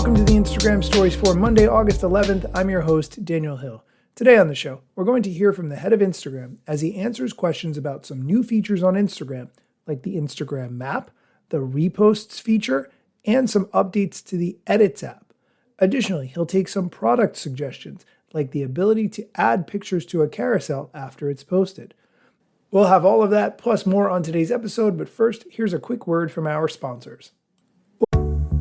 Welcome to the Instagram Stories for Monday, August 11th. I'm your host, Daniel Hill. Today on the show, we're going to hear from the head of Instagram as he answers questions about some new features on Instagram, like the Instagram map, the Reposts feature, and some updates to the Edits app. Additionally, he'll take some product suggestions, like the ability to add pictures to a carousel after it's posted. We'll have all of that plus more on today's episode, but first, here's a quick word from our sponsors.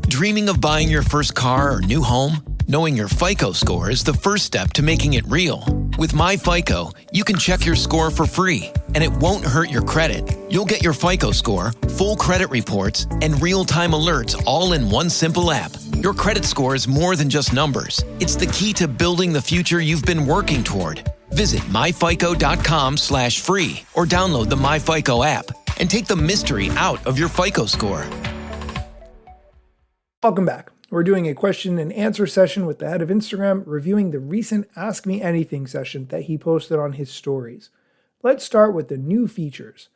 Dreaming of buying your first car or new home? Knowing your FICO score is the first step to making it real. With MyFICO, you can check your score for free, and it won't hurt your credit. You'll get your FICO score, full credit reports, and real-time alerts all in one simple app. Your credit score is more than just numbers. It's the key to building the future you've been working toward. Visit myfico.com/free or download the MyFICO app and take the mystery out of your FICO score. Welcome back. We're doing a question and answer session with the head of Instagram, reviewing the recent Ask Me Anything session that he posted on his stories. Let's start with the new features.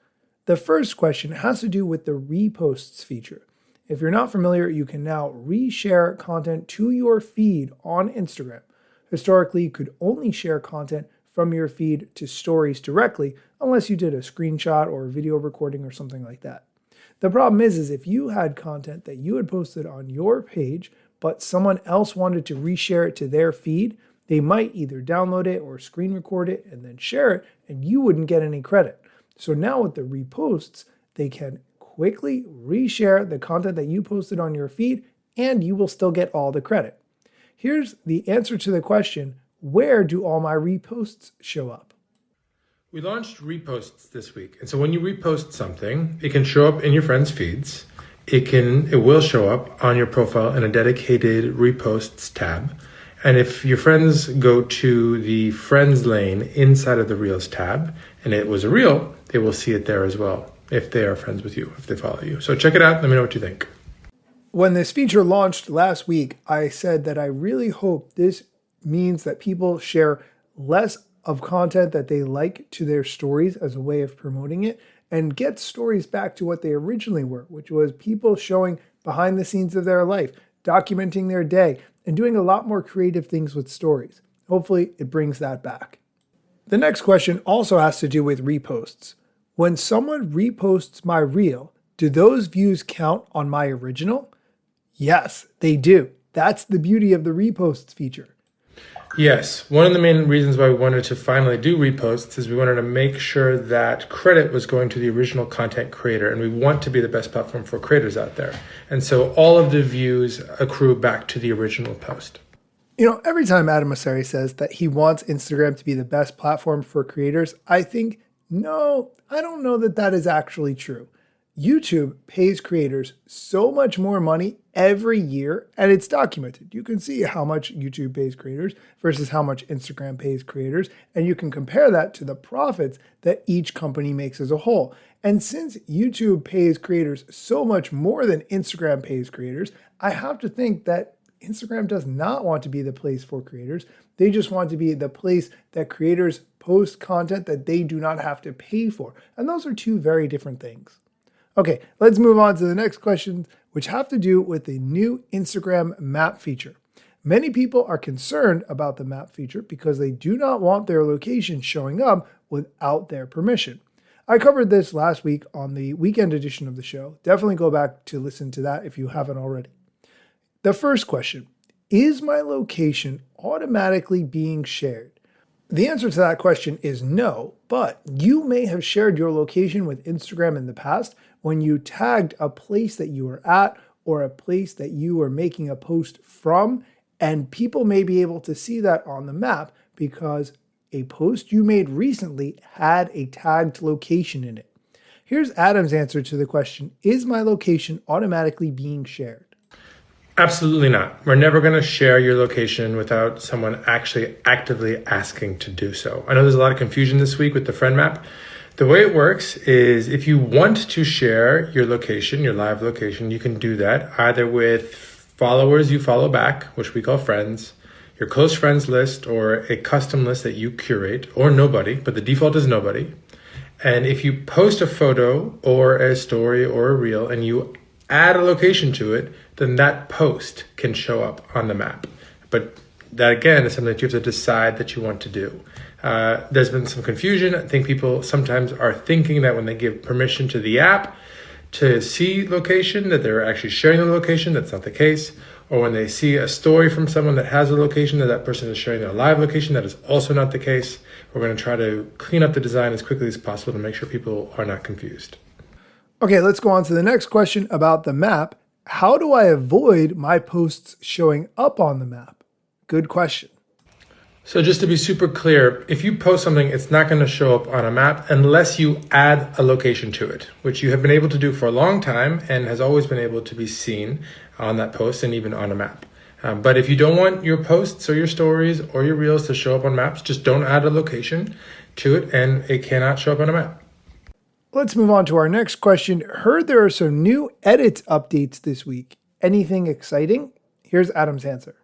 The first question has to do with the Reposts feature. If you're not familiar, you can now reshare content to your feed on Instagram. Historically, you could only share content from your feed to stories directly, unless you did a screenshot or a video recording or something like that. The problem is if you had content that you had posted on your page, but someone else wanted to reshare it to their feed, they might either download it or screen record it and then share it, and you wouldn't get any credit. So now with the Reposts, they can quickly reshare the content that you posted on your feed, and you will still get all the credit. Here's the answer to the question, where do all my reposts show up? We launched Reposts this week. And so when you repost something, it can show up in your friends' feeds. It will show up on your profile in a dedicated Reposts tab. And if your friends go to the Friends lane inside of the Reels tab, and it was a Reel, they will see it there as well, if they are friends with you, if they follow you. So check it out. Let me know what you think. When this feature launched last week, I said that I really hope this means that people share less of content that they like to their stories as a way of promoting it, and get stories back to what they originally were, which was people showing behind the scenes of their life, documenting their day, and doing a lot more creative things with stories. Hopefully it brings that back. The next question also has to do with reposts. When someone reposts my reel, do those views count on my original? Yes, they do. That's the beauty of the Reposts feature. Yes, one of the main reasons why we wanted to finally do Reposts is we wanted to make sure that credit was going to the original content creator, and we want to be the best platform for creators out there. And so all of the views accrue back to the original post. You know, every time Adam Mosseri says that he wants Instagram to be the best platform for creators, I think, no, I don't know that that is actually true. YouTube pays creators so much more money every year, and it's documented. You can see how much YouTube pays creators versus how much Instagram pays creators, and you can compare that to the profits that each company makes as a whole. And since YouTube pays creators so much more than Instagram pays creators, I have to think that Instagram does not want to be the place for creators. They just want to be the place that creators post content that they do not have to pay for. And those are two very different things. Okay, let's move on to the next questions, which have to do with the new Instagram map feature. Many people are concerned about the map feature because they do not want their location showing up without their permission. I covered this last week on the weekend edition of the show. Definitely go back to listen to that if you haven't already. The first question, is my location automatically being shared? The answer to that question is no, but you may have shared your location with Instagram in the past when you tagged a place that you were at or a place that you were making a post from, and people may be able to see that on the map because a post you made recently had a tagged location in it. Here's Adam's answer to the question, is my location automatically being shared? Absolutely not. We're never going to share your location without someone actually actively asking to do so. I know there's a lot of confusion this week with the friend map. The way it works is if you want to share your location, your live location, you can do that either with followers you follow back, which we call friends, your close friends list, or a custom list that you curate, or nobody, but the default is nobody. And if you post a photo or a story or a reel and you add a location to it, then that post can show up on the map. But that, again, is something that you have to decide that you want to do. There's been some confusion. I think people sometimes are thinking that when they give permission to the app to see location, that they're actually sharing the location. That's not the case. Or when they see a story from someone that has a location, that person is sharing their live location. That is also not the case. We're going to try to clean up the design as quickly as possible to make sure people are not confused. Okay, let's go on to the next question about the map. How do I avoid my posts showing up on the map? Good question. So just to be super clear, if you post something, it's not going to show up on a map unless you add a location to it, which you have been able to do for a long time and has always been able to be seen on that post and even on a map. But if you don't want your posts or your stories or your reels to show up on maps, just don't add a location to it and it cannot show up on a map. Let's move on to our next question. Heard there are some new edits updates this week. Anything exciting? Here's Adam's answer.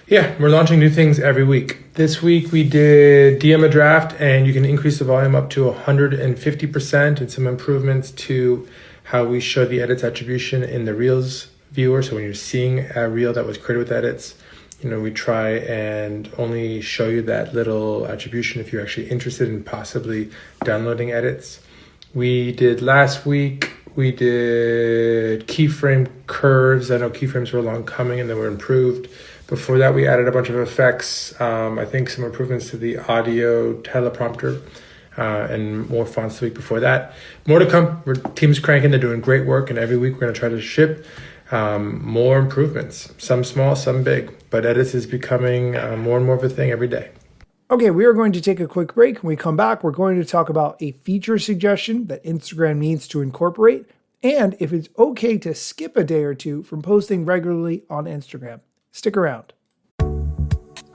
Yeah, we're launching new things every week. This week we did DM a draft and you can increase the volume up to 150% and some improvements to how we show the edits attribution in the Reels viewer. So when you're seeing a reel that was created with edits, we try and only show you that little attribution if you're actually interested in possibly downloading edits. Last week, we did keyframe curves. I know keyframes were long coming and they were improved. Before that, we added a bunch of effects. I think some improvements to the audio teleprompter and more fonts the week before that. More to come. Team's cranking. They're doing great work. And every week we're going to try to ship more improvements. Some small, some big. But edits is becoming more and more of a thing every day. Okay, we are going to take a quick break. When we come back, we're going to talk about a feature suggestion that Instagram needs to incorporate and if it's okay to skip a day or two from posting regularly on Instagram. Stick around.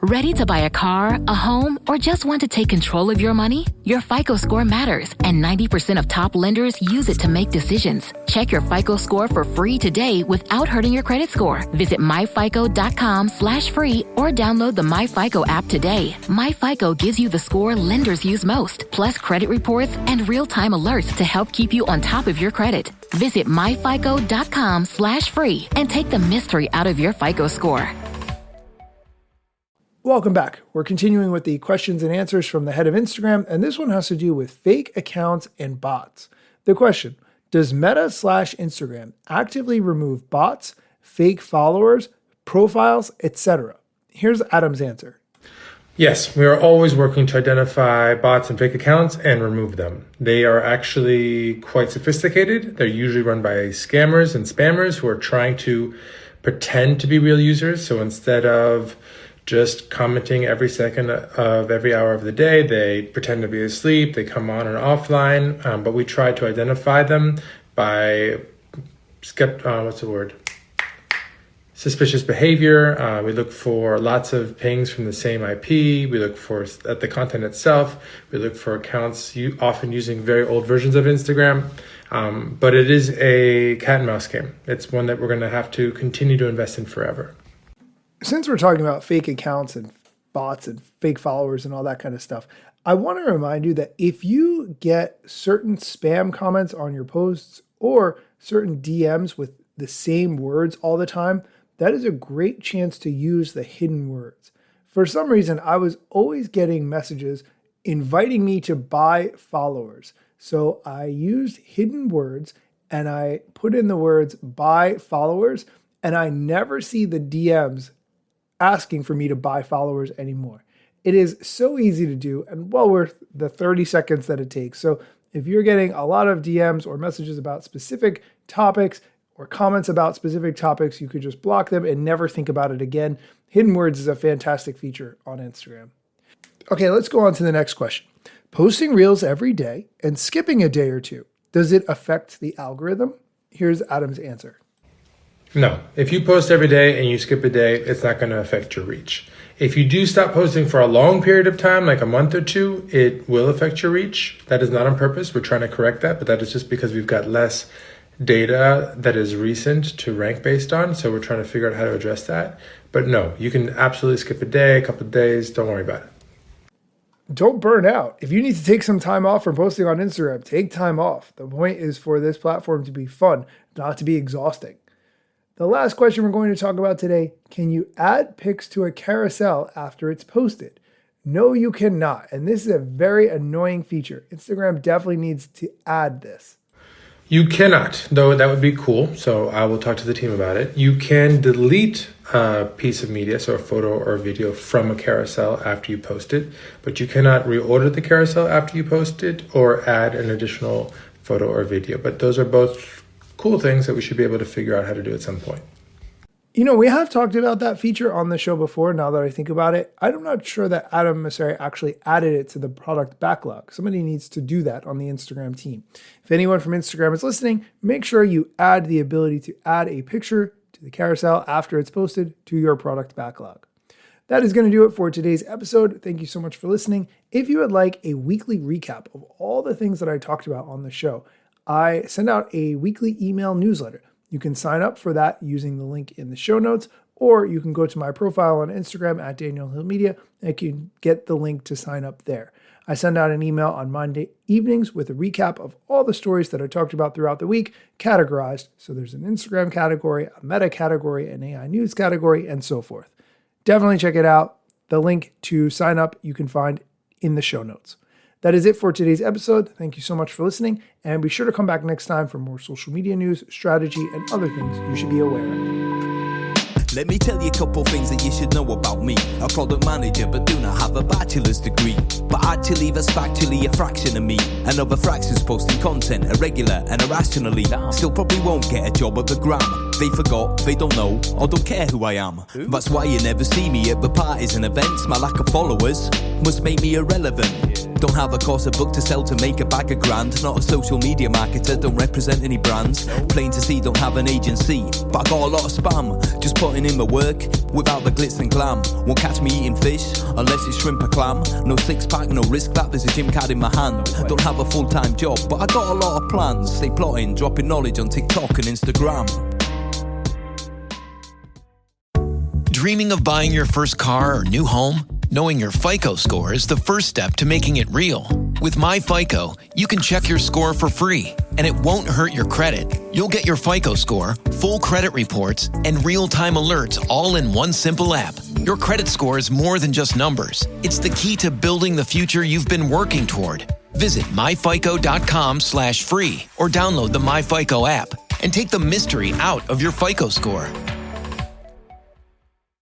Ready to buy a car, a home, or just want to take control of your money? Your FICO score matters, and 90% of top lenders use it to make decisions. Check your FICO score for free today without hurting your credit score. Visit myfico.com/free or download the MyFICO app today. MyFICO gives you the score lenders use most, plus credit reports and real-time alerts to help keep you on top of your credit. Visit myfico.com/free and take the mystery out of your FICO score. Welcome back. We're continuing with the questions and answers from the head of Instagram, and this one has to do with fake accounts and bots. The question, does Meta/Instagram actively remove bots, fake followers, profiles, etc.? Here's Adam's answer. Yes, we are always working to identify bots and fake accounts and remove them. They are actually quite sophisticated. They're usually run by scammers and spammers who are trying to pretend to be real users. So instead of just commenting every second of every hour of the day, they pretend to be asleep, they come on and offline, but we try to identify them by suspicious behavior. We look for lots of pings from the same IP. We look for at the content itself. We look for accounts often using very old versions of Instagram. But it is a cat and mouse game. It's one that we're going to have to continue to invest in forever. Since we're talking about fake accounts and bots and fake followers and all that kind of stuff, I want to remind you that if you get certain spam comments on your posts or certain DMs with the same words all the time, that is a great chance to use the hidden words. For some reason, I was always getting messages inviting me to buy followers. So I used hidden words and I put in the words buy followers, and I never see the DMs asking for me to buy followers anymore. It is so easy to do and well worth the 30 seconds that it takes. So if you're getting a lot of DMs or messages about specific topics or comments about specific topics, you could just block them and never think about it again. Hidden words is a fantastic feature on Instagram. Okay, let's go on to the next question. Posting reels every day and skipping a day or two, does it affect the algorithm? Here's Adam's answer. No, if you post every day and you skip a day, it's not going to affect your reach. If you do stop posting for a long period of time, like a month or two, it will affect your reach. That is not on purpose. We're trying to correct that, but that is just because we've got less data that is recent to rank based on. So we're trying to figure out how to address that. But no, you can absolutely skip a day, a couple of days. Don't worry about it. don't burn out. If you need to take some time off from posting on Instagram, take time off. The point is for this platform to be fun, not to be exhausting. The last question we're going to talk about today, can you add pics to a carousel after it's posted? No, you cannot. And this is a very annoying feature. Instagram definitely needs to add this. You cannot, though that would be cool. So I will talk to the team about it. You can delete a piece of media, so a photo or a video from a carousel after you post it, but you cannot reorder the carousel after you post it or add an additional photo or video. But those are both cool things that we should be able to figure out how to do at some point. You know, we have talked about that feature on the show before, now that I think about it. I'm not sure that Adam Mosseri actually added it to the product backlog. Somebody needs to do that on the Instagram team. If anyone from Instagram is listening, make sure you add the ability to add a picture to the carousel after it's posted to your product backlog. That is going to do it for today's episode. Thank you so much for listening. If you would like a weekly recap of all the things that I talked about on the show, I send out a weekly email newsletter. You can sign up for that using the link in the show notes, or you can go to my profile on Instagram at Daniel Hill Media and you can get the link to sign up there. I send out an email on Monday evenings with a recap of all the stories that I talked about throughout the week, categorized. So there's an Instagram category, a meta category, an AI news category, and so forth. Definitely check it out. The link to sign up you can find in the show notes. That is it for today's episode. Thank you so much for listening, and be sure to come back next time for more social media news, strategy, and other things you should be aware of. Let me tell you a couple things that you should know about me. A product manager, but do not have a bachelor's degree. But actually, that's factually a fraction of me. Another fraction's posting content irregular and irrationally. Still probably won't get a job at the Gram. They forgot, they don't know, or don't care who I am. That's why you never see me at the parties and events. My lack of followers must make me irrelevant. Don't have a course, a book to sell to make a bag of grand. Not a social media marketer, don't represent any brands. Plain to see, don't have an agency, but I got a lot of spam. Just putting in my work without the glitz and glam. Won't catch me eating fish unless it's shrimp or clam. No six pack, no risk that there's a gym card in my hand. Don't have a full-time job, but I got a lot of plans. Stay plotting, dropping knowledge on TikTok and Instagram. Dreaming of buying your first car or new home? Knowing your FICO score is the first step to making it real. With MyFICO, you can check your score for free, and it won't hurt your credit. You'll get your FICO score, full credit reports, and real-time alerts all in one simple app. Your credit score is more than just numbers. It's the key to building the future you've been working toward. Visit myfico.com/free or download the MyFICO app and take the mystery out of your FICO score.